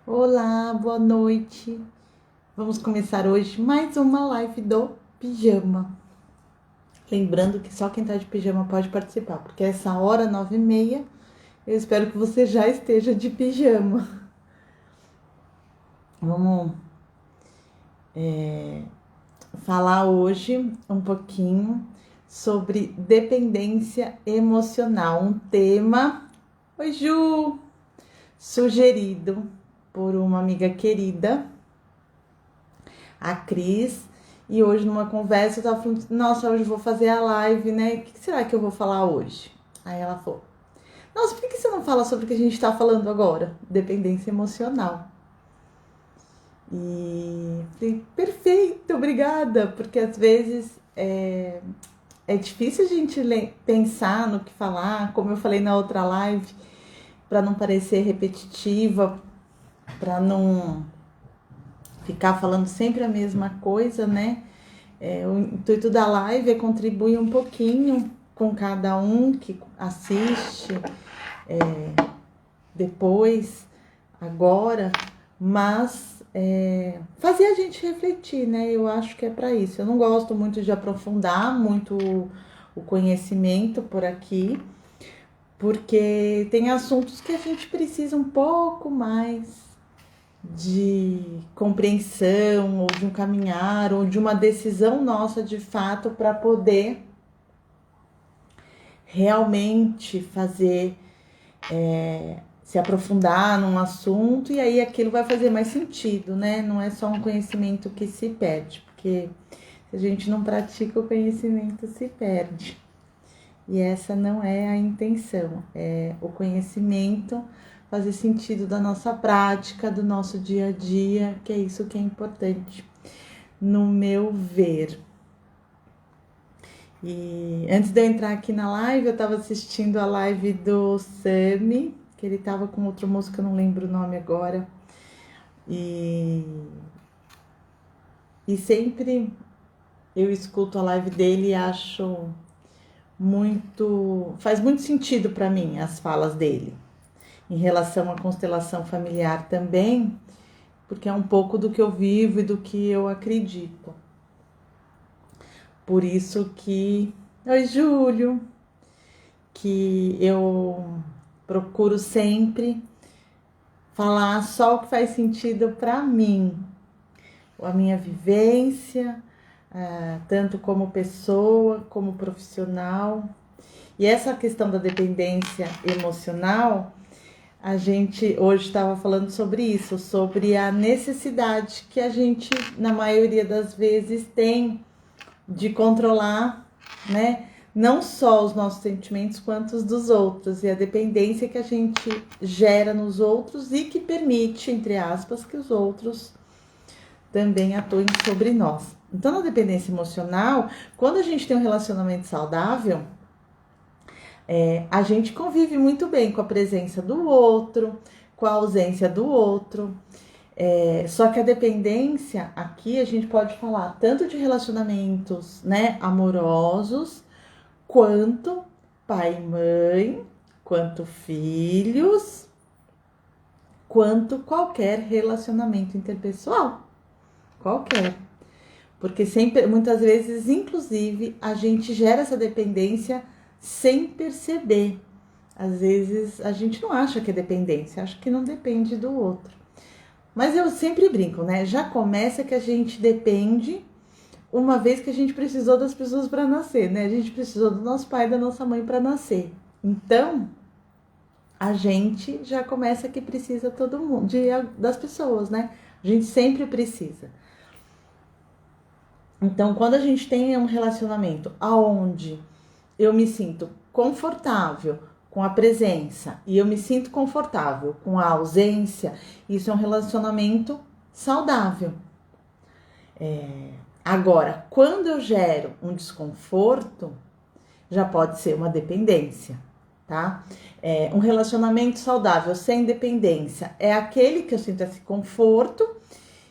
Olá, boa noite. Vamos começar hoje mais uma live do pijama. Lembrando que só quem tá de pijama pode participar, porque essa hora, 9h30, eu espero que você já esteja de pijama. Vamos falar hoje um pouquinho sobre dependência emocional, um tema, oi Ju, sugerido por uma amiga querida, a Cris, e hoje numa conversa eu tava falando, nossa, hoje eu vou fazer a live, né? O que será que eu vou falar hoje? Aí ela falou, nossa, por que você não fala sobre o que a gente tá falando agora? Dependência emocional. E falei, perfeito, obrigada, porque às vezes é difícil a gente pensar no que falar, como eu falei na outra live, para não parecer repetitiva, para não ficar falando sempre a mesma coisa, né? O intuito da live é contribuir um pouquinho com cada um que assiste depois, agora, mas fazer a gente refletir, né? Eu acho que é para isso. Eu não gosto muito de aprofundar muito o conhecimento por aqui, porque tem assuntos que a gente precisa um pouco mais de compreensão, ou de um caminhar, ou de uma decisão nossa de fato para poder realmente fazer, se aprofundar num assunto, e aí aquilo vai fazer mais sentido, né? Não é só um conhecimento que se perde, porque se a gente não pratica, o conhecimento se perde. E essa não é a intenção, é o conhecimento fazer sentido da nossa prática, do nosso dia a dia, que é isso que é importante, no meu ver. E antes de eu entrar aqui na live, eu estava assistindo a live do Sami, que ele estava com outro moço que eu não lembro o nome agora. E sempre eu escuto a live dele e acho faz muito sentido para mim as falas dele em relação à constelação familiar também, porque é um pouco do que eu vivo e do que eu acredito. Por isso que, oi Júlio, que eu procuro sempre falar só o que faz sentido para mim, a minha vivência, tanto como pessoa, como profissional. E essa questão da dependência emocional, a gente hoje estava falando sobre isso, sobre a necessidade que a gente, na maioria das vezes, tem de controlar, né? Não só os nossos sentimentos, quanto os dos outros, e a dependência que a gente gera nos outros e que permite, entre aspas, que os outros também atuem sobre nós. Então, na dependência emocional, quando a gente tem um relacionamento saudável, a gente convive muito bem com a presença do outro, com a ausência do outro. Só que a dependência, aqui a gente pode falar tanto de relacionamentos, né, amorosos, quanto pai e mãe, quanto filhos, quanto qualquer relacionamento interpessoal, qualquer. Porque sempre, muitas vezes, inclusive, a gente gera essa dependência sem perceber. Às vezes a gente não acha que é dependência, acha que não depende do outro. Mas eu sempre brinco, né? Já começa que a gente depende uma vez que a gente precisou das pessoas para nascer, né? A gente precisou do nosso pai e da nossa mãe para nascer. Então, a gente já começa que precisa todo mundo, das pessoas, né? A gente sempre precisa. Então, quando a gente tem um relacionamento aonde eu me sinto confortável com a presença e eu me sinto confortável com a ausência, isso é um relacionamento saudável. Agora, quando eu gero um desconforto, já pode ser uma dependência, tá? Um relacionamento saudável sem dependência é aquele que eu sinto esse conforto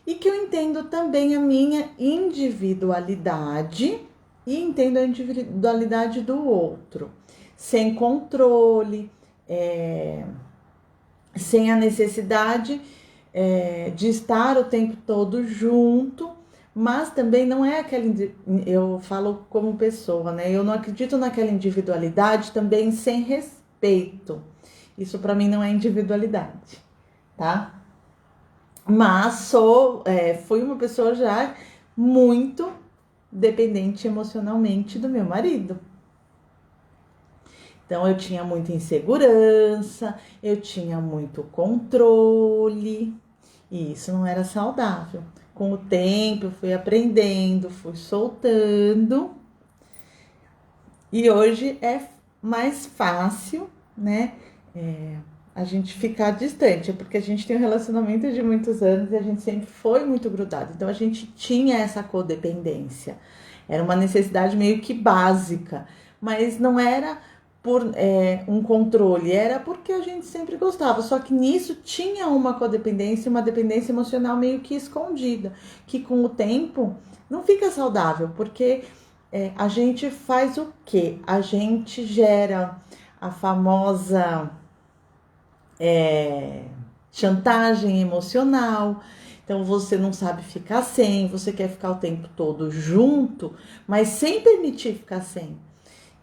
e que eu entendo também a minha individualidade e entendo a individualidade do outro, sem controle, sem a necessidade de estar o tempo todo junto, mas também não é aquele, eu falo como pessoa, né? Eu não acredito naquela individualidade também sem respeito. Isso para mim não é individualidade, tá? Mas fui uma pessoa já muito dependente emocionalmente do meu marido. Então eu tinha muita insegurança, eu tinha muito controle, e isso não era saudável. Com o tempo eu fui aprendendo, fui soltando, e hoje é mais fácil, né? A gente ficar distante, porque a gente tem um relacionamento de muitos anos e a gente sempre foi muito grudado. Então a gente tinha essa codependência. Era uma necessidade meio que básica, mas não era por um controle, era porque a gente sempre gostava. Só que nisso tinha uma codependência, uma dependência emocional meio que escondida, que com o tempo não fica saudável, porque a gente faz o quê? A gente gera a famosa chantagem emocional. Então você não sabe ficar sem, você quer ficar o tempo todo junto, mas sem permitir ficar sem.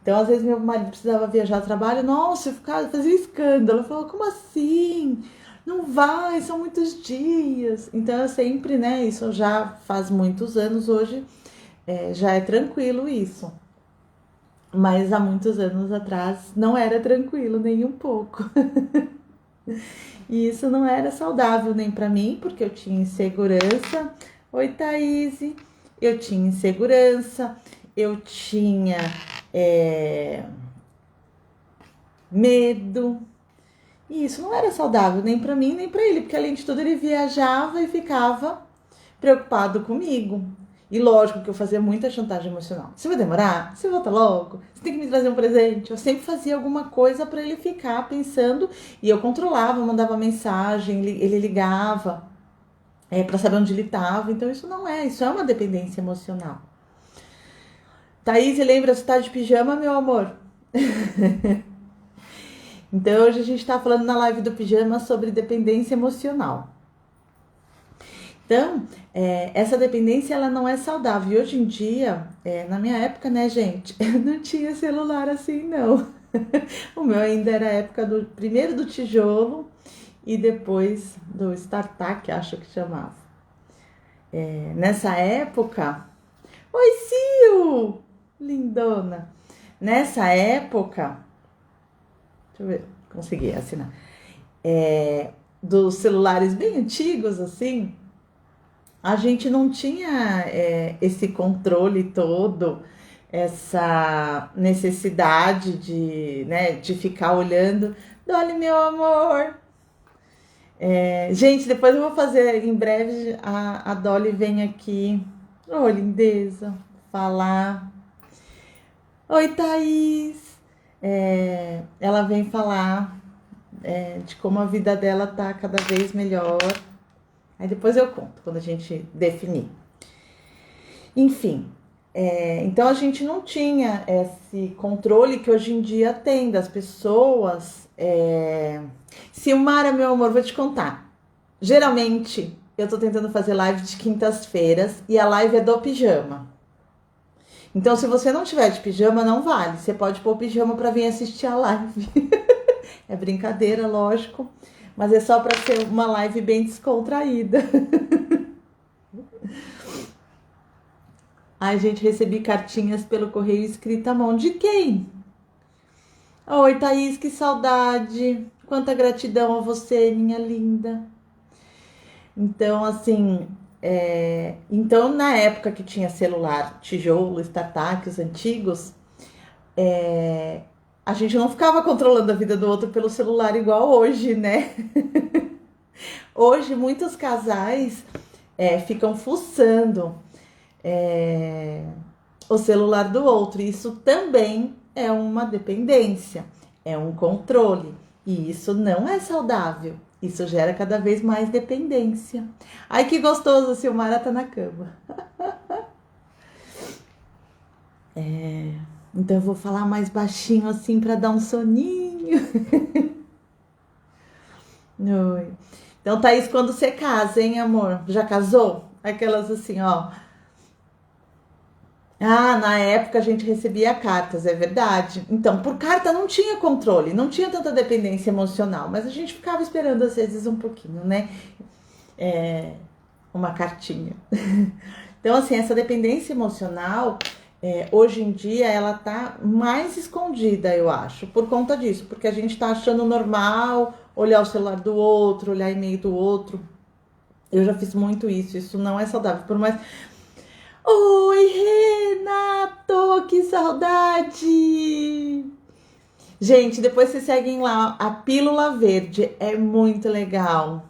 Então, às vezes, meu marido precisava viajar a trabalho, nossa, eu ficava, fazia escândalo. Eu falava, como assim? Não vai, são muitos dias. Então, eu sempre, né? Isso já faz muitos anos, hoje já é tranquilo isso. Mas há muitos anos atrás não era tranquilo nem um pouco. E isso não era saudável nem para mim, porque eu tinha insegurança. Oi, Thaís. Eu tinha insegurança, eu tinha medo. E isso não era saudável nem para mim, nem para ele, porque além de tudo ele viajava e ficava preocupado comigo. E lógico que eu fazia muita chantagem emocional. Você vai demorar? Você volta logo? Você tem que me trazer um presente? Eu sempre fazia alguma coisa para ele ficar pensando, e eu controlava, mandava mensagem, ele ligava para saber onde ele estava. Então isso é uma dependência emocional. Thaís, lembra, você tá de pijama, meu amor? Então hoje a gente está falando na live do pijama sobre dependência emocional. Então, essa dependência ela não é saudável. E hoje em dia, na minha época, né, gente, eu não tinha celular assim, não. O meu ainda era a época primeiro do tijolo e depois do startup, acho que chamava. Nessa época... Oi, Sil! Lindona! Nessa época... Deixa eu ver, consegui assinar. Dos celulares bem antigos, assim, a gente não tinha esse controle todo, essa necessidade de ficar olhando. Dolly, meu amor. Gente, depois eu vou fazer, em breve, a Dolly vem aqui. Ô, lindeza, falar. Oi, Thaís. Ela vem falar de como a vida dela tá cada vez melhor. Aí depois eu conto, quando a gente definir. Enfim, então a gente não tinha esse controle que hoje em dia tem das pessoas. Silmara, meu amor, vou te contar. Geralmente, eu tô tentando fazer live de quintas-feiras e a live é do pijama. Então, se você não tiver de pijama, não vale. Você pode pôr o pijama para vir assistir a live. É brincadeira, lógico, mas é só para ser uma live bem descontraída. Ai, gente, recebi cartinhas pelo correio escrita à mão. De quem? Oi, Thaís, que saudade. Quanta gratidão a você, minha linda. Então, assim, então na época que tinha celular, tijolo, startup, os antigos, a gente não ficava controlando a vida do outro pelo celular igual hoje, né? Hoje, muitos casais ficam fuçando o celular do outro. Isso também é uma dependência, é um controle. E isso não é saudável. Isso gera cada vez mais dependência. Ai, que gostoso, a Silmara tá na cama. Então eu vou falar mais baixinho assim para dar um soninho. Oi. Então, Thaís, quando você casa, hein, amor? Já casou? Aquelas assim, ó. Ah, na época a gente recebia cartas, é verdade. Então, por carta não tinha controle, não tinha tanta dependência emocional, mas a gente ficava esperando às vezes um pouquinho, né? Uma cartinha. Então, assim, essa dependência emocional, hoje em dia, ela tá mais escondida, eu acho, por conta disso, porque a gente tá achando normal olhar o celular do outro, olhar e-mail do outro. Eu já fiz muito isso não é saudável, por mais. Oi, Renato, que saudade! Gente, depois vocês seguem lá, a Pílula Verde, é muito legal.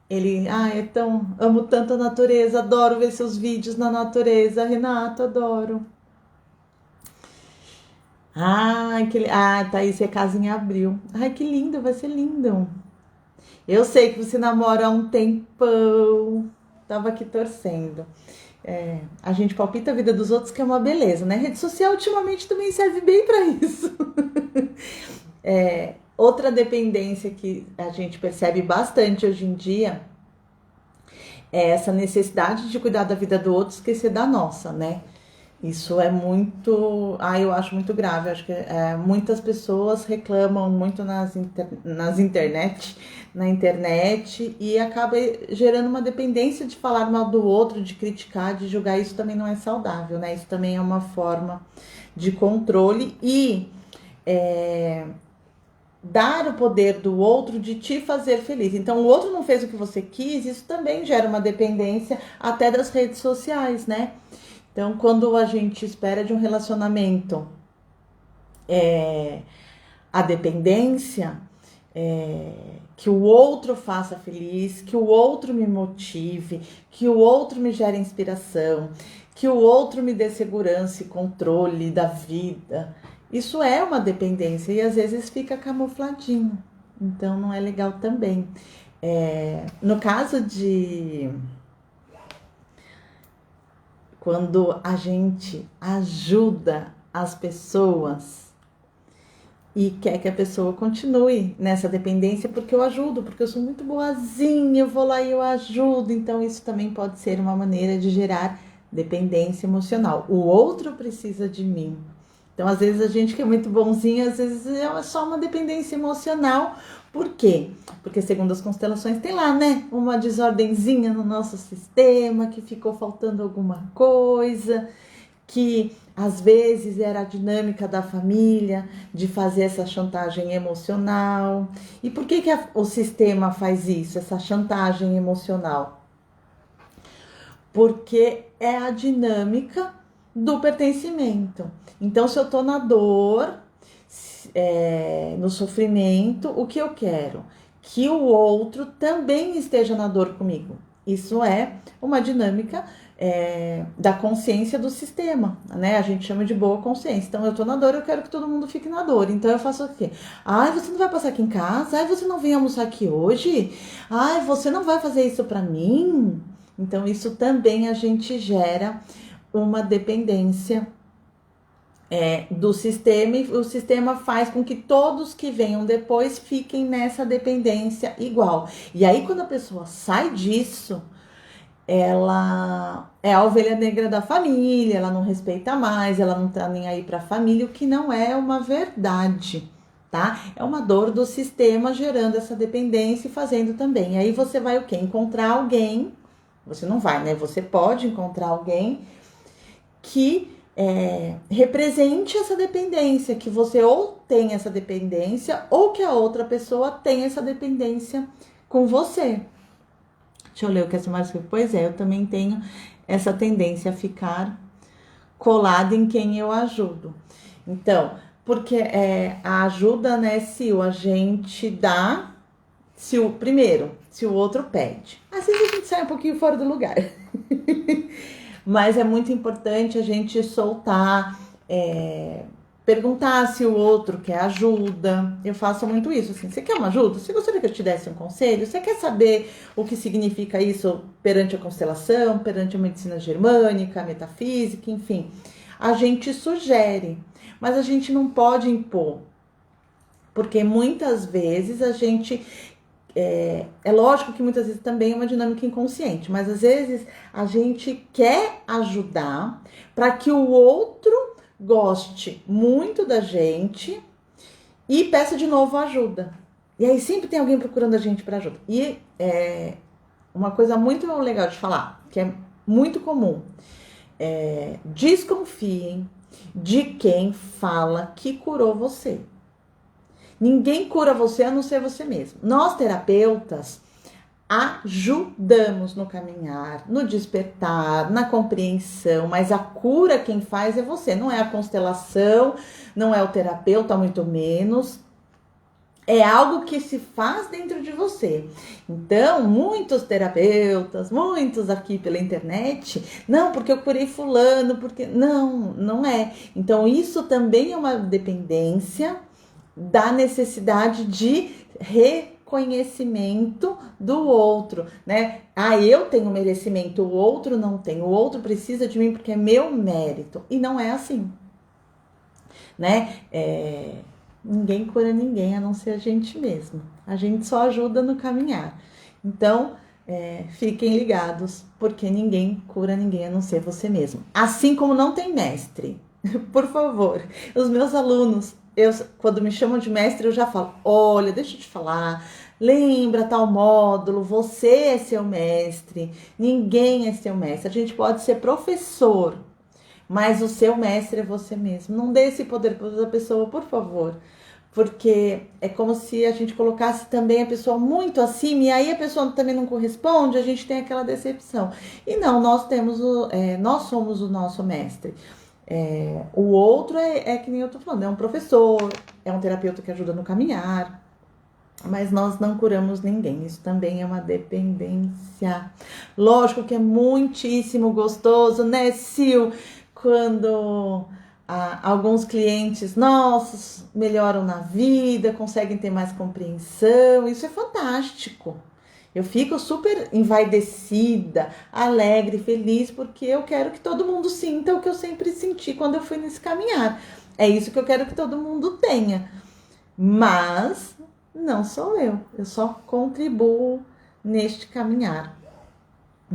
Ele, é tão, amo tanto a natureza, adoro ver seus vídeos na natureza, Renato, adoro. Thaís, você casa em abril. Ai, que lindo, vai ser lindo. Eu sei que você namora há um tempão, tava aqui torcendo. A gente palpita a vida dos outros, que é uma beleza, né? Rede social ultimamente também serve bem para isso. Outra dependência que a gente percebe bastante hoje em dia é essa necessidade de cuidar da vida do outro, esquecer da nossa, né? Isso é muito. Eu acho muito grave. Acho que muitas pessoas reclamam muito na internet e acaba gerando uma dependência de falar mal do outro, de criticar, de julgar. Isso também não é saudável, né? Isso também é uma forma de controle e dar o poder do outro de te fazer feliz. Então, o outro não fez o que você quis, isso também gera uma dependência até das redes sociais, né? Então, quando a gente espera de um relacionamento a dependência, que o outro faça feliz, que o outro me motive, que o outro me gere inspiração, que o outro me dê segurança e controle da vida. Isso é uma dependência e às vezes fica camufladinho. Então, não é legal também. No caso de quando a gente ajuda as pessoas e quer que a pessoa continue nessa dependência, porque eu ajudo, porque eu sou muito boazinha, eu vou lá e eu ajudo. Então, isso também pode ser uma maneira de gerar dependência emocional. O outro precisa de mim. Então, às vezes a gente que é muito bonzinho, às vezes é só uma dependência emocional. Por quê? Porque segundo as constelações tem lá, né? Uma desordenzinha no nosso sistema, que ficou faltando alguma coisa, que às vezes era a dinâmica da família de fazer essa chantagem emocional. E por que o sistema faz isso, essa chantagem emocional? Porque é a dinâmica do pertencimento. Então, se eu tô na dor, no sofrimento, o que eu quero? Que o outro também esteja na dor comigo. Isso é uma dinâmica da consciência do sistema, né? A gente chama de boa consciência. Então, eu tô na dor, eu quero que todo mundo fique na dor. Então, eu faço o quê? Você não vai passar aqui em casa? Você não vem almoçar aqui hoje? Você não vai fazer isso pra mim? Então, isso também a gente gera uma dependência do sistema, e o sistema faz com que todos que venham depois fiquem nessa dependência igual. E aí, quando a pessoa sai disso, ela é a ovelha negra da família, ela não respeita mais, ela não tá nem aí para a família, o que não é uma verdade, tá? É uma dor do sistema gerando essa dependência e fazendo também. E aí você vai o quê? Encontrar alguém, você não vai, né? Você pode encontrar alguém que represente essa dependência, que você ou tem essa dependência ou que a outra pessoa tem essa dependência com você. Deixa eu ler o que essa mais escreveu. Pois eu também tenho essa tendência a ficar colada em quem eu ajudo. Então, porque a ajuda, né, se a gente dá, se o outro pede. Às vezes a gente sai um pouquinho fora do lugar. Mas é muito importante a gente soltar, perguntar se o outro quer ajuda. Eu faço muito isso, assim, você quer uma ajuda? Você gostaria que eu te desse um conselho? Você quer saber o que significa isso perante a constelação, perante a medicina germânica, a metafísica, enfim. A gente sugere, mas a gente não pode impor, porque muitas vezes a gente É lógico que muitas vezes também é uma dinâmica inconsciente, mas às vezes a gente quer ajudar para que o outro goste muito da gente e peça de novo ajuda. E aí sempre tem alguém procurando a gente para ajuda. E uma coisa muito legal de falar, que é muito comum, desconfiem de quem fala que curou você. Ninguém cura você a não ser você mesmo. Nós, terapeutas, ajudamos no caminhar, no despertar, na compreensão, mas a cura quem faz é você, não é a constelação, não é o terapeuta, muito menos. É algo que se faz dentro de você. Então, muitos terapeutas, muitos aqui pela internet, não, porque eu curei fulano, porque... Não é. Então, isso também é uma dependência da necessidade de reconhecimento do outro, né? Eu tenho merecimento, o outro não tem. O outro precisa de mim porque é meu mérito. E não é assim, né? Ninguém cura ninguém, a não ser a gente mesmo. A gente só ajuda no caminhar. Então, fiquem ligados, porque ninguém cura ninguém, a não ser você mesmo. Assim como não tem mestre. Por favor, os meus alunos, quando me chamam de mestre, eu já falo, olha, deixa eu te falar, lembra tal módulo, você é seu mestre, ninguém é seu mestre. A gente pode ser professor, mas o seu mestre é você mesmo. Não dê esse poder para outra pessoa, por favor. Porque é como se a gente colocasse também a pessoa muito acima, e aí a pessoa também não corresponde, a gente tem aquela decepção. E não, nós somos o nosso mestre. O outro é que nem eu tô falando, é um professor, é um terapeuta que ajuda no caminhar, mas nós não curamos ninguém. Isso também é uma dependência. Lógico que é muitíssimo gostoso, né, Sil? Quando alguns clientes nossos melhoram na vida, conseguem ter mais compreensão, isso é fantástico. Eu fico super envaidecida, alegre, feliz, porque eu quero que todo mundo sinta o que eu sempre senti quando eu fui nesse caminhar. É isso que eu quero que todo mundo tenha. Mas não sou eu só contribuo neste caminhar.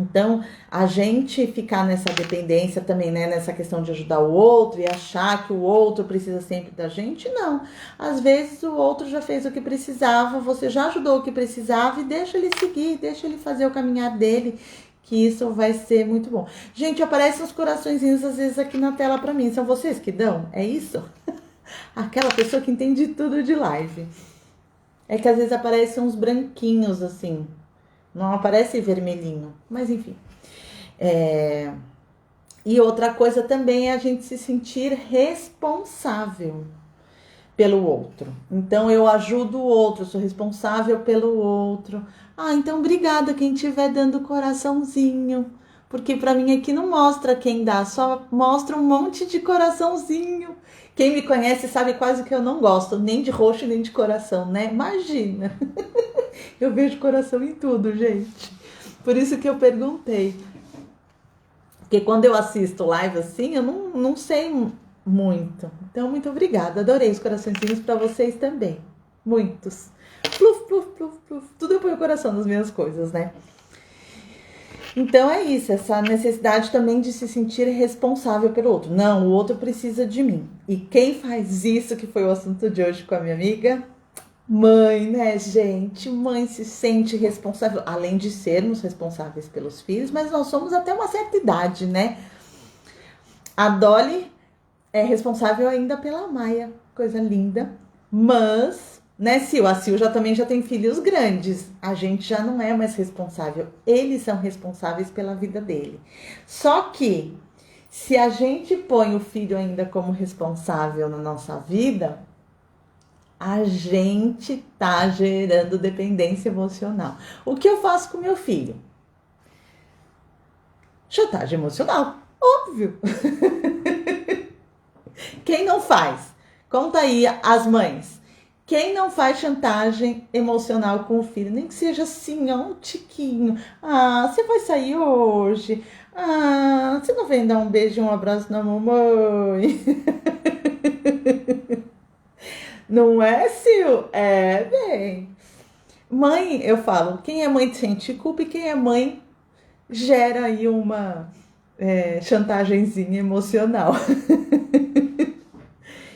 Então, a gente ficar nessa dependência também, né? Nessa questão de ajudar o outro e achar que o outro precisa sempre da gente, não. Às vezes o outro já fez o que precisava, você já ajudou o que precisava e deixa ele seguir, deixa ele fazer o caminhar dele, que isso vai ser muito bom. Gente, aparecem uns coraçõezinhos às vezes aqui na tela pra mim. São vocês que dão? É isso? Aquela pessoa que entende tudo de live. É que às vezes aparecem uns branquinhos assim. Não aparece vermelhinho, mas enfim. E outra coisa também é a gente se sentir responsável pelo outro. Então, eu ajudo o outro, sou responsável pelo outro. Então obrigada quem estiver dando coraçãozinho. Porque para mim aqui não mostra quem dá, só mostra um monte de coraçãozinho. Quem me conhece sabe quase que eu não gosto, nem de roxo nem de coração, né? Imagina. Eu vejo coração em tudo, gente. Por isso que eu perguntei. Porque quando eu assisto live assim, eu não sei muito. Então, muito obrigada. Adorei os coraçõezinhos para vocês também. Muitos. Pluf, pluf, pluf, pluf. Tudo eu ponho o coração nas minhas coisas, né? Então é isso, essa necessidade também de se sentir responsável pelo outro. Não, o outro precisa de mim. E quem faz isso, que foi o assunto de hoje com a minha amiga? Mãe, né, gente? Mãe se sente responsável, além de sermos responsáveis pelos filhos, mas nós somos até uma certa idade, né? A Dolly é responsável ainda pela Maia, coisa linda. Mas, né, Sil? A Sil também já tem filhos grandes. A gente já não é mais responsável. Eles são responsáveis pela vida dele. Só que, se a gente põe o filho ainda como responsável na nossa vida, a gente tá gerando dependência emocional. O que eu faço com meu filho? Chantagem emocional, óbvio. Quem não faz? Conta aí as mães. Quem não faz chantagem emocional com o filho? Nem que seja assim, ó, um tiquinho. Você vai sair hoje? Você não vem dar um beijo e um abraço na mamãe? Não é, Sil? Bem. Mãe, eu falo, quem é mãe sente culpa e quem é mãe gera aí uma chantagemzinha emocional.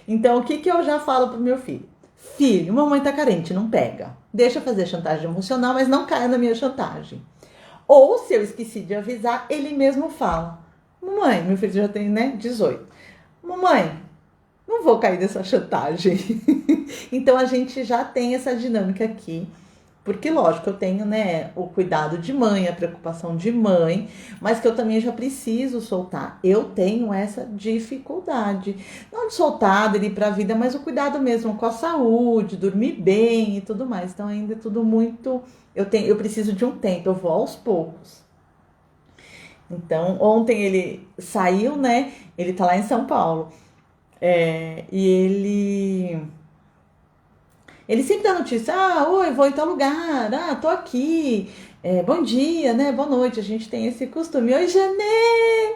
Então, o que que eu já falo pro meu filho? Filho, mamãe tá carente, não pega. Deixa eu fazer chantagem emocional, mas não caia na minha chantagem. Ou, se eu esqueci de avisar, ele mesmo fala. Mamãe, meu filho já tem, né, 18. Mamãe, não vou cair nessa chantagem. Então, a gente já tem essa dinâmica aqui. Porque, lógico, eu tenho, né, o cuidado de mãe, a preocupação de mãe, mas que eu também já preciso soltar. Eu tenho essa dificuldade. Não de soltar, de ir para a vida, mas o cuidado mesmo com a saúde, dormir bem e tudo mais. Então, ainda é tudo muito. Eu preciso de um tempo, eu vou aos poucos. Então, ontem ele saiu, né? Ele tá lá em São Paulo. E ele sempre dá notícia, oi, vou em tal lugar, tô aqui, bom dia, né, boa noite, a gente tem esse costume. Oi, Janê!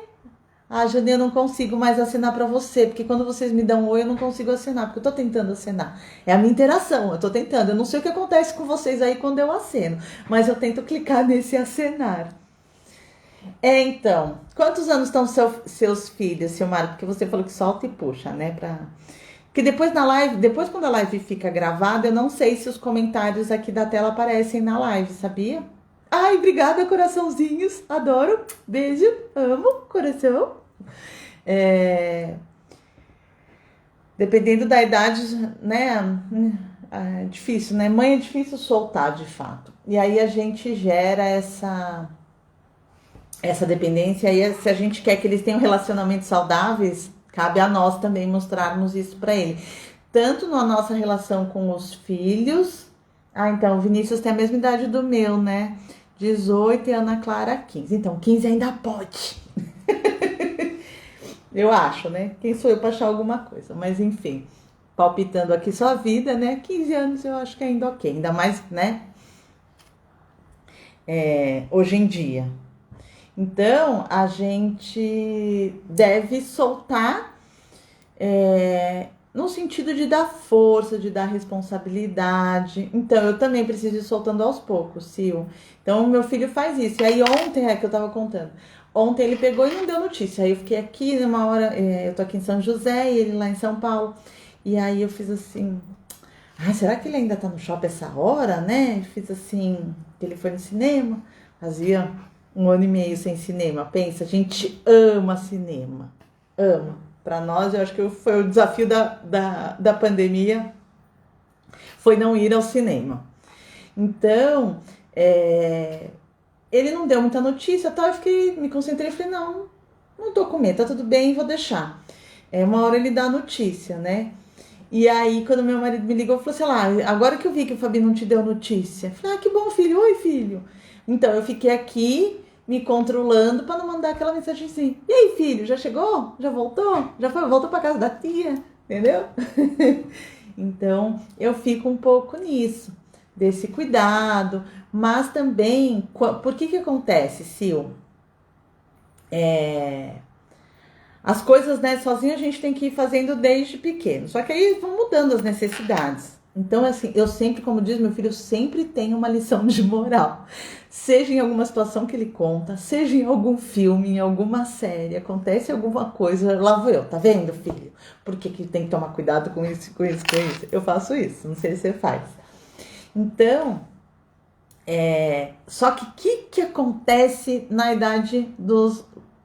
Janê, eu não consigo mais acenar pra você, porque quando vocês me dão oi, eu não consigo acenar, porque eu tô tentando acenar. É a minha interação, eu tô tentando, eu não sei o que acontece com vocês aí quando eu aceno, mas eu tento clicar nesse acenar. Então, quantos anos estão seus filhos, Silmar? Porque você falou que solta e puxa, né, porque depois na live, depois quando a live fica gravada, eu não sei se os comentários aqui da tela aparecem na live, sabia? Ai, obrigada, coraçãozinhos. Adoro. Beijo, amo, coração. É, Dependendo da idade, né? É difícil, né? Mãe é difícil soltar, de fato. E aí a gente gera essa dependência. E se a gente quer que eles tenham relacionamentos saudáveis, cabe a nós também mostrarmos isso para ele. Tanto na nossa relação com os filhos. Então, o Vinícius tem a mesma idade do meu, né? 18 e a Ana Clara 15. Então, 15 ainda pode. Eu acho, né? Quem sou eu para achar alguma coisa? Mas, enfim, palpitando aqui só a vida, né? 15 anos eu acho que é ainda ok. Ainda mais, né? Hoje em dia. Então, a gente deve soltar no sentido de dar força, de dar responsabilidade. Então, eu também preciso ir soltando aos poucos, Sil. Então, meu filho faz isso. E aí, ontem, que eu tava contando. Ontem ele pegou e não deu notícia. Aí eu fiquei aqui, numa hora, eu tô aqui em São José e ele lá em São Paulo. E aí eu fiz assim, será que ele ainda tá no shopping essa hora, né? Fiz assim, ele foi no cinema. Fazia 1 ano e meio sem cinema. Pensa, a gente ama cinema. Ama. Para nós, eu acho que foi o desafio da pandemia, foi não ir ao cinema. Então, ele não deu muita notícia, tal, eu me concentrei e falei, não tô com medo, tá tudo bem, vou deixar. Uma hora ele dá a notícia, né? E aí, quando meu marido me ligou, falou, sei lá, agora que eu vi que o Fabi não te deu notícia. Eu falei, que bom, filho, oi, filho. Então, eu fiquei aqui me controlando para não mandar aquela mensagem assim. E aí, filho, já chegou? Já voltou? Já foi? Voltou para casa da tia? Entendeu? Então, eu fico um pouco nisso, desse cuidado, mas também, por que acontece, Sil? As coisas, né, sozinho a gente tem que ir fazendo desde pequeno, só que aí vão mudando as necessidades. Então, assim, eu sempre, como diz meu filho, eu sempre tenho uma lição de moral. Seja em alguma situação que ele conta, seja em algum filme, em alguma série, acontece alguma coisa, lá vou eu, tá vendo, filho? Por que tem que tomar cuidado com isso, com isso, com isso? Eu faço isso, não sei se você faz. Então, só que acontece na idade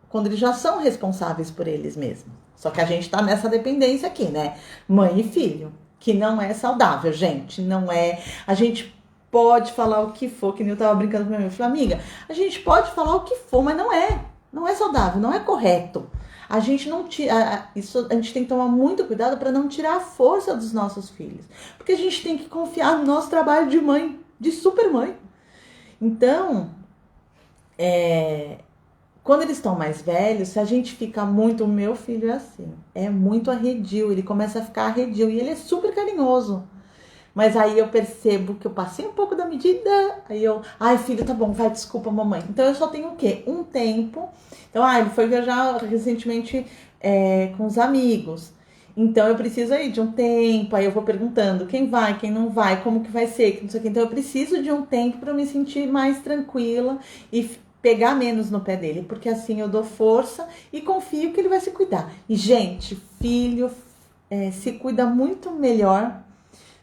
quando eles já são responsáveis por eles mesmos? Só que a gente tá nessa dependência aqui, né? Mãe e filho. Que não é saudável, gente. Não é. A gente pode falar o que for, que nem eu tava brincando com minha amiga. Eu falei, amiga, a gente pode falar o que for, mas não é. Não é saudável, não é correto. A gente não tira. A gente tem que tomar muito cuidado para não tirar a força dos nossos filhos. Porque a gente tem que confiar no nosso trabalho de mãe, de super mãe. Então, quando eles estão mais velhos, se a gente fica muito, o meu filho é assim, é muito arredio, ele começa a ficar arredio e ele é super carinhoso. Mas aí eu percebo que eu passei um pouco da medida, aí filho, tá bom, vai, desculpa, mamãe. Então eu só tenho o quê? Um tempo. Então, ele foi viajar recentemente com os amigos. Então eu preciso aí de um tempo, aí eu vou perguntando quem vai, quem não vai, como que vai ser, que não sei o que. Então eu preciso de um tempo para me sentir mais tranquila e pegar menos no pé dele, porque assim eu dou força e confio que ele vai se cuidar. E gente, filho se cuida muito melhor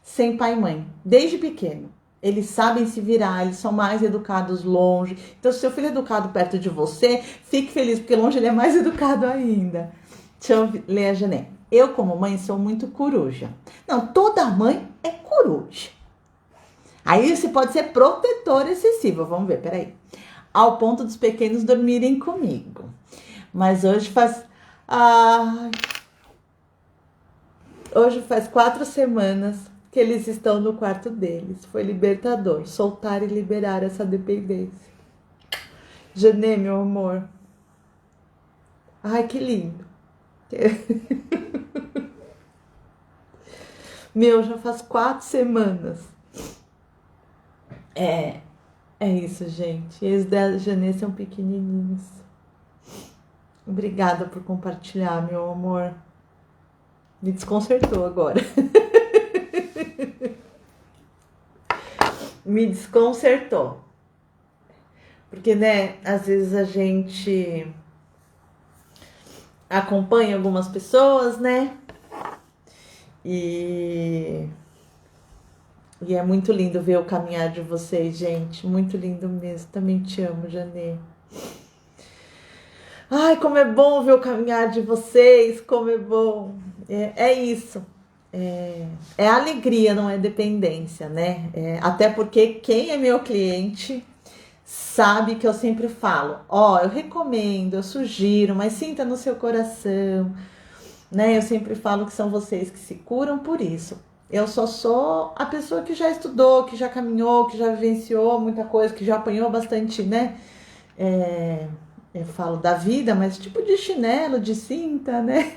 sem pai e mãe, desde pequeno. Eles sabem se virar, eles são mais educados longe. Então, se seu filho é educado perto de você, fique feliz, porque longe ele é mais educado ainda. Deixa eu ler a Jané. Eu, como mãe, sou muito coruja. Não, toda mãe é coruja. Aí você pode ser protetor excessivo. Vamos ver, peraí. Ao ponto dos pequenos dormirem comigo. Mas hoje faz... Hoje faz 4 semanas que eles estão no quarto deles. Foi libertador. Soltar e liberar essa dependência. Janê, meu amor. Ai, que lindo. Meu, já faz 4 semanas. É isso, gente. Eles da Janê são pequenininhos. Obrigada por compartilhar, meu amor. Me desconcertou agora. Me desconcertou. Porque, né, às vezes a gente acompanha algumas pessoas, né? E é muito lindo ver o caminhar de vocês, gente. Muito lindo mesmo. Também te amo, Janê. Ai, como é bom ver o caminhar de vocês. Como é bom. É isso. É alegria, não é dependência, né? Até porque quem é meu cliente sabe que eu sempre falo, eu recomendo, eu sugiro, mas sinta no seu coração, né? Eu sempre falo que são vocês que se curam por isso. Eu só sou a pessoa que já estudou, que já caminhou, que já vivenciou muita coisa, que já apanhou bastante, né? Eu falo da vida, mas tipo de chinelo, de cinta, né?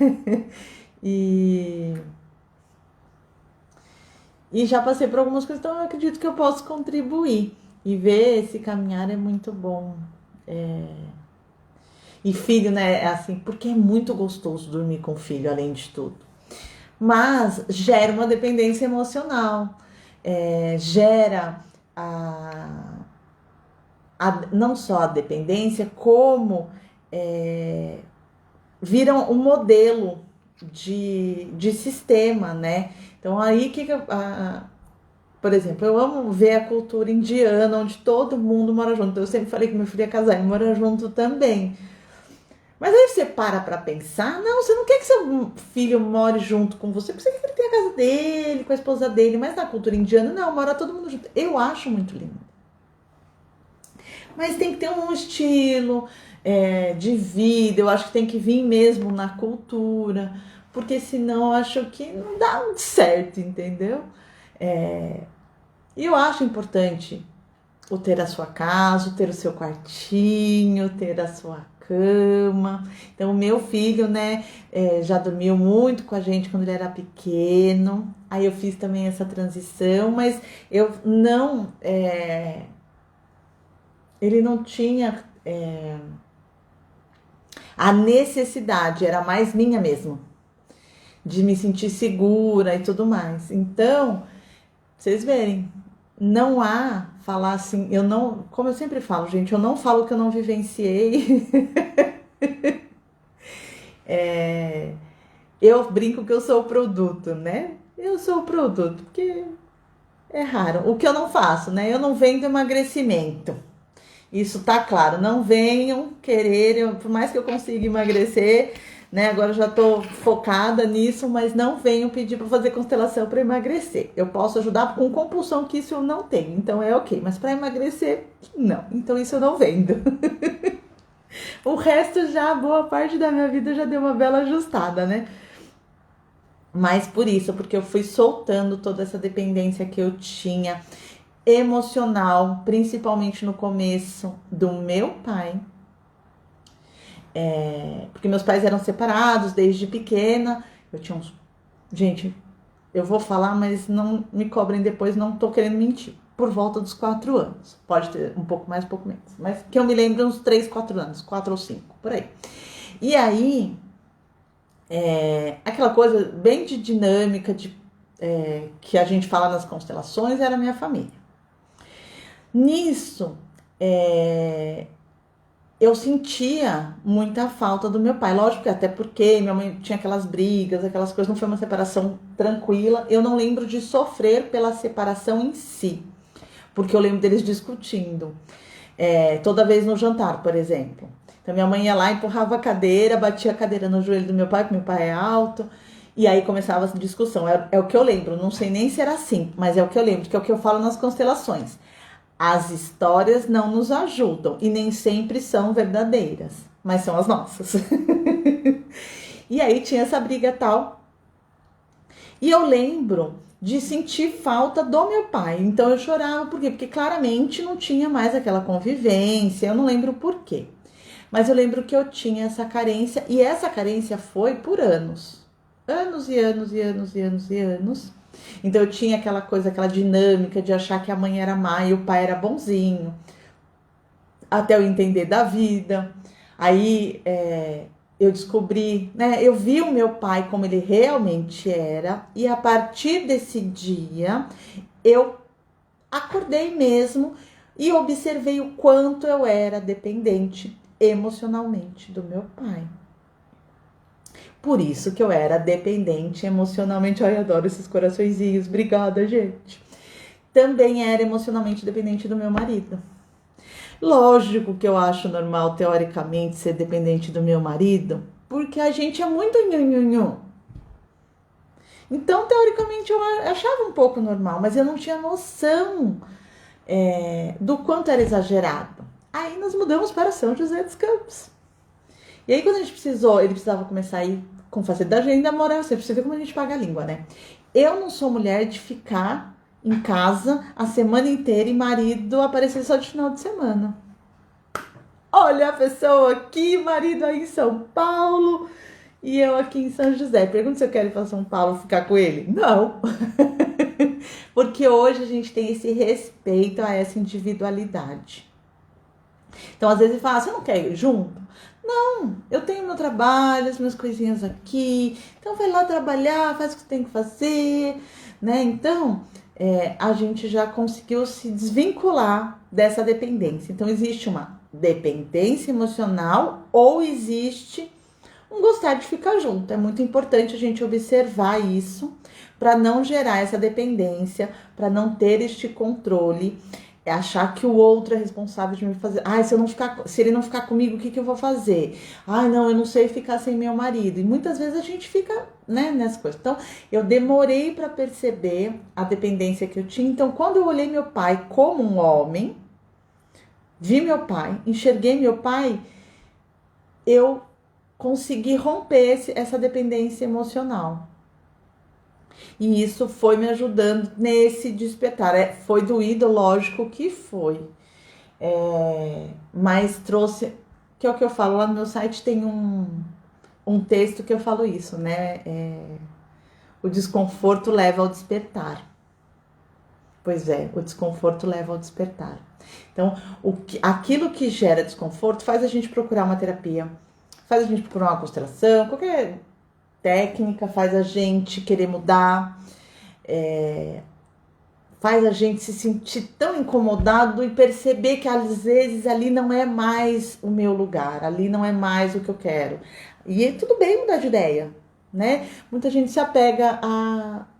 E já passei por algumas coisas, então eu acredito que eu posso contribuir. E ver esse caminhar é muito bom. E filho, né, é assim, porque é muito gostoso dormir com filho, além de tudo. Mas gera uma dependência emocional, gera não só a dependência, como vira um modelo de sistema, né? Então aí por exemplo, eu amo ver a cultura indiana, onde todo mundo mora junto. Eu sempre falei que meu filho ia casar e mora junto também. Mas aí você para pra pensar, não, você não quer que seu filho more junto com você, porque você quer que ele tenha a casa dele, com a esposa dele, mas na cultura indiana, não, mora todo mundo junto. Eu acho muito lindo. Mas tem que ter um estilo de vida, eu acho que tem que vir mesmo na cultura, porque senão eu acho que não dá muito certo, entendeu? E eu acho importante o ter a sua casa, o ter o seu quartinho, ter a sua cama. Então, o meu filho, né, já dormiu muito com a gente quando ele era pequeno. Aí eu fiz também essa transição, mas eu não... ele não tinha a necessidade, era mais minha mesmo, de me sentir segura e tudo mais. Então, vocês verem, não há falar assim, eu não, como eu sempre falo, gente, eu não falo que eu não vivenciei. Eu brinco que eu sou o produto, né? Eu sou o produto, porque é raro. O que eu não faço, né? Eu não vendo emagrecimento. Isso tá claro. Não venham querer, por mais que eu consiga emagrecer, né? Agora eu já tô focada nisso, mas não venham pedir para fazer constelação para emagrecer. Eu posso ajudar com compulsão, que isso eu não tenho, então é ok. Mas para emagrecer, não. Então isso eu não vendo. O resto já, boa parte da minha vida já deu uma bela ajustada, né? Mas por isso, porque eu fui soltando toda essa dependência que eu tinha emocional, principalmente no começo do meu pai. Porque meus pais eram separados desde pequena. Eu tinha uns... Gente, eu vou falar, mas não me cobrem depois, não tô querendo mentir. Por volta dos 4 anos. Pode ter um pouco mais, um pouco menos. Mas que eu me lembro uns 3, 4 anos. 4 ou 5, por aí. E aí... aquela coisa bem de dinâmica que a gente fala nas constelações era a minha família. Nisso, eu sentia muita falta do meu pai. Lógico que até porque minha mãe tinha aquelas brigas, aquelas coisas, não foi uma separação tranquila. Eu não lembro de sofrer pela separação em si, porque eu lembro deles discutindo. Toda vez no jantar, por exemplo. Então minha mãe ia lá, empurrava a cadeira, batia a cadeira no joelho do meu pai, porque meu pai é alto, e aí começava a discussão. É o que eu lembro, não sei nem se era assim, mas é o que eu lembro, que é o que eu falo nas constelações. As histórias não nos ajudam e nem sempre são verdadeiras, mas são as nossas. E aí tinha essa briga tal. E eu lembro de sentir falta do meu pai. Então eu chorava, por quê? Porque claramente não tinha mais aquela convivência, eu não lembro por quê. Mas eu lembro que eu tinha essa carência, e essa carência foi por anos. Anos e anos e anos e anos e anos. Então eu tinha aquela coisa, aquela dinâmica de achar que a mãe era má e o pai era bonzinho. Até eu entender da vida. Aí eu descobri, né? Eu vi o meu pai como ele realmente era, e a partir desse dia eu acordei mesmo e observei o quanto eu era dependente emocionalmente do meu pai. Por isso que eu era dependente emocionalmente. Ai, adoro esses coraçõezinhos. Obrigada, gente. Também era emocionalmente dependente do meu marido. Lógico que eu acho normal, teoricamente, ser dependente do meu marido, porque a gente é muito nhunhunhu. Então, teoricamente, eu achava um pouco normal, mas eu não tinha noção do quanto era exagerado. Aí nós mudamos para São José dos Campos. E aí, quando a gente ele precisava começar a ir com facilidade, ainda mora, você precisa ver como a gente paga a língua, né? Eu não sou mulher de ficar em casa a semana inteira e marido aparecer só de final de semana. Olha a pessoa aqui, marido aí em São Paulo e eu aqui em São José. Pergunta se eu quero ir para São Paulo ficar com ele. Não. Porque hoje a gente tem esse respeito a essa individualidade. Então, às vezes, ele fala, você não quer ir junto? Não, eu tenho meu trabalho, as minhas coisinhas aqui. Então, vai lá trabalhar, faz o que tem que fazer, né? Então, a gente já conseguiu se desvincular dessa dependência. Então, existe uma dependência emocional ou existe um gostar de ficar junto. É muito importante a gente observar isso para não gerar essa dependência, para não ter este controle. Achar que o outro é responsável de me fazer. Se ele não ficar comigo, o que eu vou fazer? Não, eu não sei ficar sem meu marido. E muitas vezes a gente fica, né, nessa coisa. Então, eu demorei para perceber a dependência que eu tinha. Então, quando eu olhei meu pai como um homem, vi meu pai, enxerguei meu pai, eu consegui romper essa dependência emocional. E isso foi me ajudando nesse despertar. Foi doído, lógico que foi. Mas trouxe, que é o que eu falo, lá no meu site tem um texto que eu falo isso, né? O desconforto leva ao despertar. Pois é, o desconforto leva ao despertar. Então, aquilo que gera desconforto faz a gente procurar uma terapia, faz a gente procurar uma constelação, qualquer técnica, faz a gente querer mudar, faz a gente se sentir tão incomodado e perceber que às vezes ali não é mais o meu lugar, ali não é mais o que eu quero. E é tudo bem mudar de ideia, né? Muita gente se apega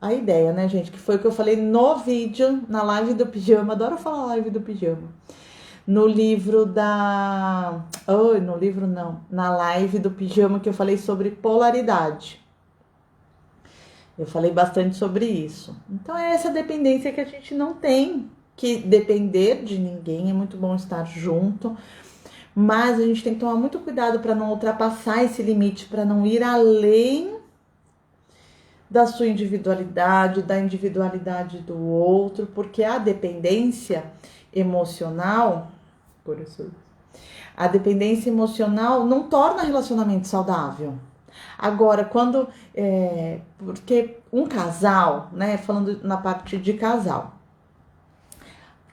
à ideia, né, gente? Que foi o que eu falei no vídeo, na live do pijama. Adoro falar live do pijama. No livro no livro não. Na live do pijama que eu falei sobre polaridade. Eu falei bastante sobre isso. Então é essa dependência que a gente não tem que depender de ninguém. É muito bom estar junto. Mas a gente tem que tomar muito cuidado para não ultrapassar esse limite, para não ir além da sua individualidade, da individualidade do outro, porque a dependência emocional, não torna relacionamento saudável. Agora, porque um casal, né, falando na parte de casal,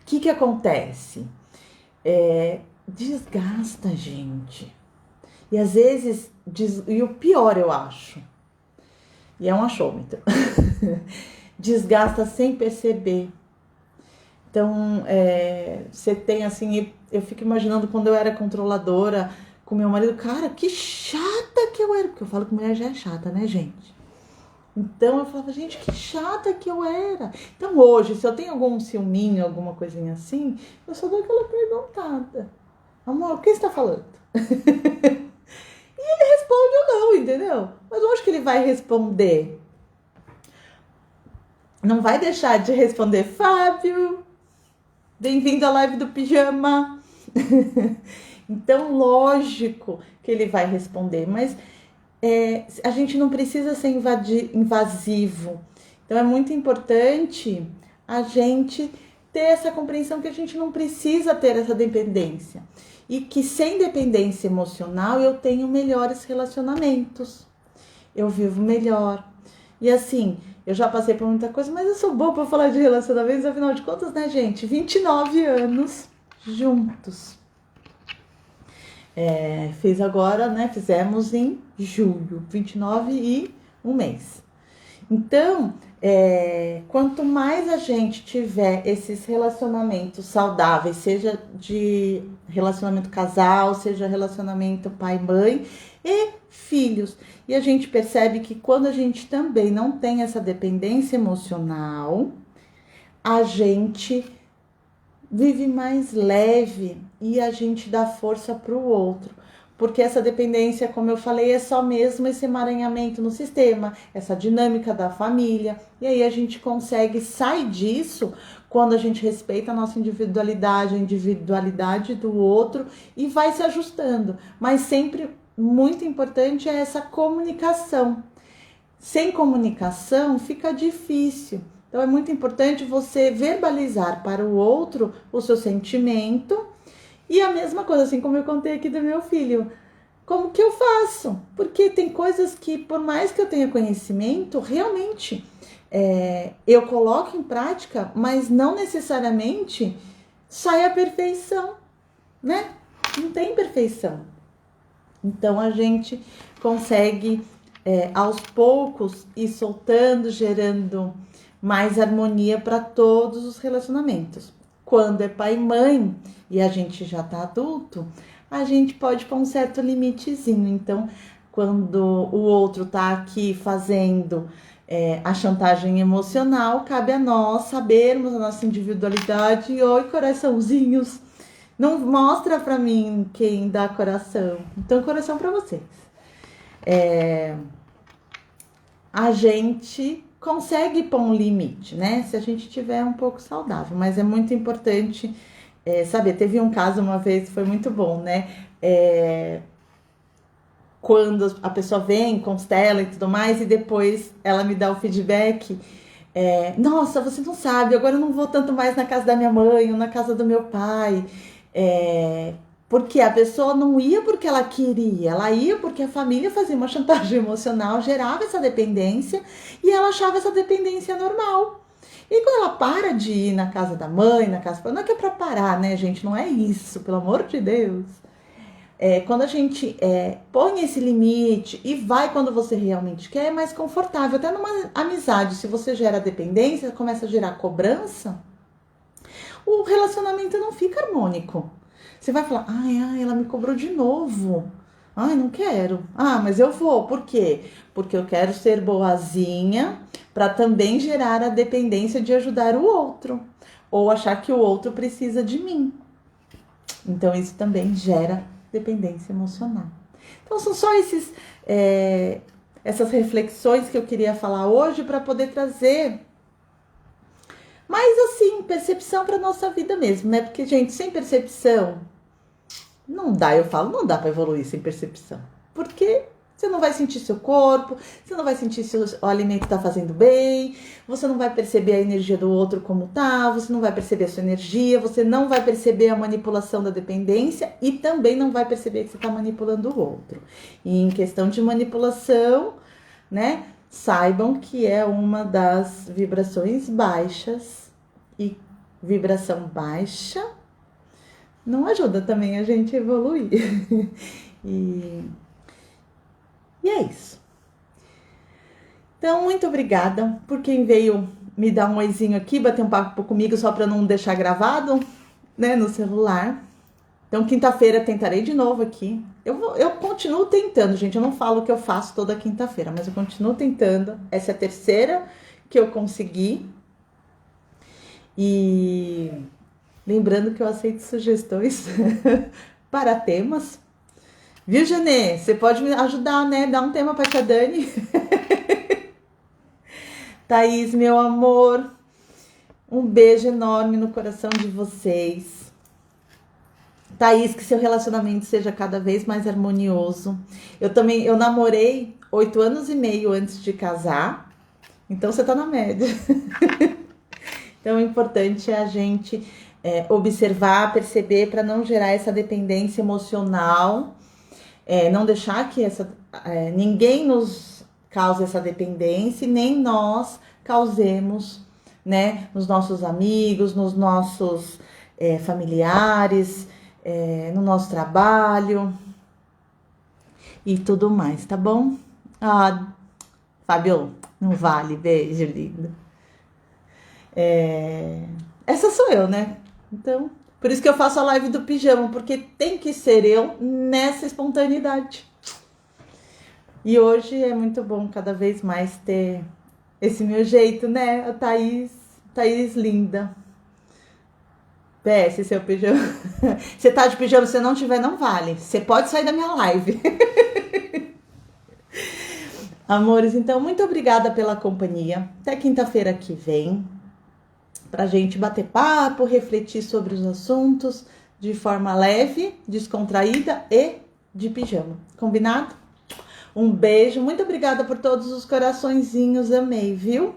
o que acontece? Desgasta a gente. E às vezes, e o pior eu acho, e é um achômetro. Desgasta sem perceber. Então, você tem assim, eu fico imaginando quando eu era controladora com meu marido, cara, que chata que eu era, porque eu falo que mulher já é chata, né, gente? Então eu falava, gente, que chata que eu era. Então hoje, se eu tenho algum ciúminho, alguma coisinha assim, eu só dou aquela perguntada. Amor, o que você tá falando? E ele responde ou não, entendeu? Mas onde que ele vai responder? Não vai deixar de responder, Fábio, bem-vindo à live do pijama. Então, lógico que ele vai responder, mas a gente não precisa ser invasivo. Então, é muito importante a gente ter essa compreensão que a gente não precisa ter essa dependência. E que sem dependência emocional eu tenho melhores relacionamentos. Eu vivo melhor. E assim, eu já passei por muita coisa, mas eu sou boa para falar de relacionamentos, afinal de contas, né, gente? 29 anos juntos. Fiz agora, né? Fizemos em julho, 29 e um mês. Então, quanto mais a gente tiver esses relacionamentos saudáveis, seja de relacionamento casal, seja relacionamento pai-mãe e filhos, e a gente percebe que quando a gente também não tem essa dependência emocional, a gente vive mais leve e a gente dá força para o outro. Porque essa dependência, como eu falei, é só mesmo esse emaranhamento no sistema, essa dinâmica da família. E aí a gente consegue sair disso quando a gente respeita a nossa individualidade, a individualidade do outro e vai se ajustando. Mas sempre muito importante é essa comunicação. Sem comunicação fica difícil. Então é muito importante você verbalizar para o outro o seu sentimento. E a mesma coisa, assim como eu contei aqui do meu filho. Como que eu faço? Porque tem coisas que, por mais que eu tenha conhecimento, realmente eu coloco em prática, mas não necessariamente sai a perfeição, né? Não tem perfeição. Então a gente consegue, aos poucos, ir soltando, gerando mais harmonia para todos os relacionamentos. Quando é pai e mãe e a gente já tá adulto, a gente pode pôr um certo limitezinho. Então, quando o outro tá aqui fazendo a chantagem emocional, cabe a nós sabermos a nossa individualidade. Oi, coraçãozinhos, não mostra pra mim quem dá coração. Então, coração pra vocês. A gente consegue pôr um limite, né? Se a gente tiver um pouco saudável, mas é muito importante saber. Teve um caso uma vez, foi muito bom, né? Quando a pessoa vem, constela e tudo mais, e depois ela me dá o feedback. Nossa, você não sabe, agora eu não vou tanto mais na casa da minha mãe ou na casa do meu pai. Porque a pessoa não ia porque ela queria, ela ia porque a família fazia uma chantagem emocional, gerava essa dependência e ela achava essa dependência normal. E quando ela para de ir na casa da mãe, na casa... Não é que é pra parar, né, gente? Não é isso, pelo amor de Deus. Quando a gente põe esse limite e vai quando você realmente quer, é mais confortável. Até numa amizade, se você gera dependência, começa a gerar cobrança, o relacionamento não fica harmônico. Você vai falar, ai, ela me cobrou de novo. Ai, não quero. Ah, mas eu vou. Por quê? Porque eu quero ser boazinha para também gerar a dependência de ajudar o outro. Ou achar que o outro precisa de mim. Então, isso também gera dependência emocional. Então, são só essas reflexões que eu queria falar hoje para poder trazer mais, assim, percepção para nossa vida mesmo, né? Porque, gente, sem percepção, não dá, eu falo, não dá para evoluir sem percepção. Porque você não vai sentir seu corpo, você não vai sentir se o alimento está fazendo bem, você não vai perceber a energia do outro como tá, você não vai perceber a sua energia, você não vai perceber a manipulação da dependência e também não vai perceber que você está manipulando o outro. E em questão de manipulação, né, saibam que é uma das vibrações baixas e vibração baixa não ajuda também a gente a evoluir. E é isso. Então, muito obrigada por quem veio me dar um oizinho aqui, bater um papo comigo só para não deixar gravado, né, no celular. Então, quinta-feira tentarei de novo aqui. Eu continuo tentando, gente. Eu não falo o que eu faço toda quinta-feira, mas eu continuo tentando. Essa é a terceira que eu consegui. E lembrando que eu aceito sugestões para temas. Viu, Janê? Você pode me ajudar, né? Dar um tema para a Dani. Thaís, meu amor, um beijo enorme no coração de vocês. Thaís, que seu relacionamento seja cada vez mais harmonioso. Eu namorei 8 anos e meio antes de casar, então você tá na média. Então, o importante é a gente observar, perceber, para não gerar essa dependência emocional, não deixar que ninguém nos cause essa dependência, nem nós causemos, né, nos nossos amigos, nos nossos familiares, no nosso trabalho e tudo mais, tá bom? Ah, Fábio, não vale, beijo, lindo. Essa sou eu, né? Então, por isso que eu faço a live do pijama, porque tem que ser eu nessa espontaneidade. E hoje é muito bom cada vez mais ter esse meu jeito, né? A Thaís linda. PS, seu pijama. Você tá de pijama, se não tiver, não vale. Você pode sair da minha live. Amores, então, muito obrigada pela companhia. Até quinta-feira que vem, pra gente bater papo, refletir sobre os assuntos de forma leve, descontraída e de pijama. Combinado? Um beijo, muito obrigada por todos os coraçõezinhos, amei, viu?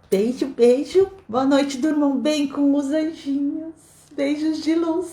Beijo, beijo. Boa noite, durmam bem com os anjinhos. Beijos de luz.